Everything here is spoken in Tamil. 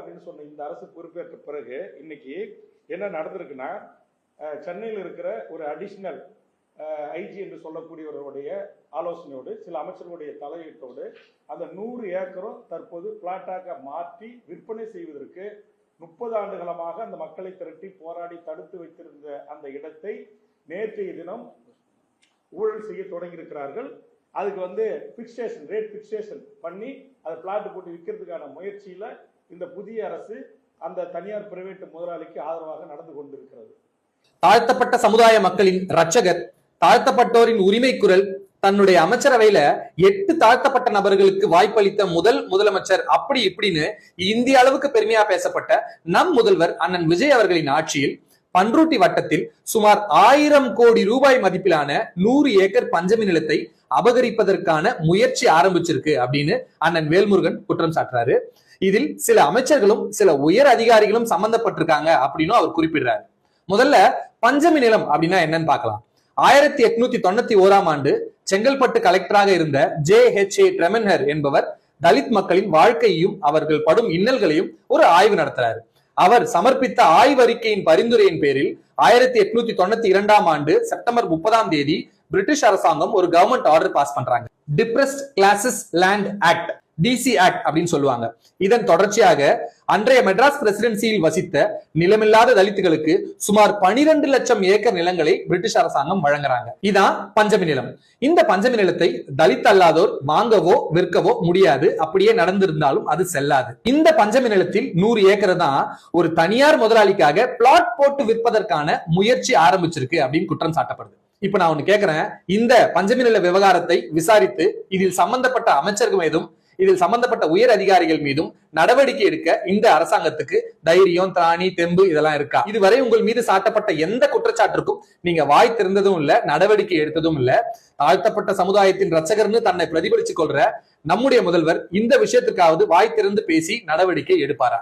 அப்படின்னு சொன்ன இந்த அரசு பொறுப்பேற்ற பிறகு இன்னைக்கு என்ன நடந்திருக்குன்னா, சென்னையில் இருக்கிற ஒரு அடிஷனல் ஐஜி என்று சொல்லக்கூடியவர்களுடைய ஆலோசனையோடு சில அமைச்சர்களுடைய தலையீட்டோடு அந்த 100 ஏக்கரும் தற்போது பிளாட்டாக மாற்றி விற்பனை செய்வதற்கு 30 ஆண்டுகளமாக அந்த மக்களை திரட்டி போராடி தடுத்து வைத்திருந்த அந்த இடத்தை நேற்றைய தினம் ஊழல் செய்ய தொடங்கியிருக்கிறார்கள். அதுக்கு பிக்சேஷன் ரேட் பிக்சேஷன் பண்ணி அதை பிளாட் போட்டு விற்கிறதுக்கான முயற்சியில இந்த புதிய அரசு அந்த தனியார் பிரைவேட் முதலாளிக்கு ஆதரவாக நடந்து கொண்டிருக்கிறது. தாழ்த்தப்பட்ட சமுதாய மக்களின் ரட்சகர், தாழ்த்தப்பட்டோரின் உரிமை குரல், தன்னுடைய அமைச்சரவையில 8 தாழ்த்தப்பட்ட நபர்களுக்கு வாய்ப்பளித்த முதலமைச்சர், அப்படி இப்படின்னு இந்திய அளவுக்கு பெருமையா பேசப்பட்ட நம் முதல்வர் அண்ணன் விஜய் அவர்களின் ஆட்சியில் பன்ருட்டி வட்டத்தில் சுமார் 1000 கோடி ரூபாய் மதிப்பிலான 100 ஏக்கர் பஞ்சமி நிலத்தை அபகரிப்பதற்கான முயற்சி ஆரம்பிச்சிருக்கு அப்படின்னு அண்ணன் வேல்முருகன் குற்றம் சாட்டுறாரு. இதில் சில அமைச்சர்களும் சில உயர் அதிகாரிகளும் சம்பந்தப்பட்டிருக்காங்க அப்படின்னு அவர் குறிப்பிடுறாரு. முதல்ல பஞ்சமி நிலம் அப்படின்னா என்னன்னு பார்க்கலாம். 1891ஆம் ஆண்டு செங்கல்பட்டு கலெக்டராக இருந்த JHA ட்ரெமன்ஹர் என்பவர் தலித் மக்களின் வாழ்க்கையையும் அவர்கள் படும் இன்னல்களையும் ஒரு ஆய்வு நடத்துறாரு. அவர் சமர்ப்பித்த ஆய்வறிக்கையின் பரிந்துரையின் பேரில் 1892ஆம் ஆண்டு செப்டம்பர் 30ஆம் தேதி பிரிட்டிஷ் அரசாங்கம் ஒரு கவர்மெண்ட் ஆர்டர் பாஸ் பண்றாங்க. Depressed classes land act, DC act அப்படின்னு சொல்லுவாங்க. இதன் தொடர்ச்சியாக அன்றைய மெட்ராஸ் பிரசிடென்சியில் வசித்த நிலமில்லாத தலித்துகளுக்கு சுமார் 12 லட்சம் ஏக்கர் நிலங்களை பிரிட்டிஷ் அரசாங்கம் வழங்குறாங்க. இதான் பஞ்சமி நிலம். இந்த பஞ்சமி நிலத்தை தலித் அல்லாதோர் வாங்கவோ விற்கவோ முடியாது. அப்படியே நடந்திருந்தாலும் அது செல்லாது. இந்த பஞ்சமி நிலத்தில் 100 ஏக்கர் தான் ஒரு தனியார் முதலாளிக்காக பிளாட் போட்டு விற்பதற்கான முயற்சி ஆரம்பிச்சிருக்கு அப்படின்னு குற்றம் சாட்டப்படுது. இப்ப நான் ஒண்ணு கேட்கிறேன், இந்த பஞ்சமி நில விவகாரத்தை விசாரித்து இதில் சம்பந்தப்பட்ட அமைச்சர்கள் மீதும் இதில் சம்பந்தப்பட்ட உயர் அதிகாரிகள் மீதும் நடவடிக்கை எடுக்க இந்த அரசாங்கத்துக்கு தைரியம், திராணி, தெம்பு இதெல்லாம் இருக்கா? இதுவரை உங்கள் மீது சாட்டப்பட்ட எந்த குற்றச்சாட்டிற்கும் நீங்க வாய் திறந்ததும் இல்ல, நடவடிக்கை எடுத்ததும் இல்ல. தாழ்த்தப்பட்ட சமுதாயத்தின் ரட்சகர்னு தன்னை பிரதிபலிச்சு கொள்ற நம்முடைய முதல்வர் இந்த விஷயத்துக்காவது வாய் திறந்து பேசி நடவடிக்கை எடுப்பாரா?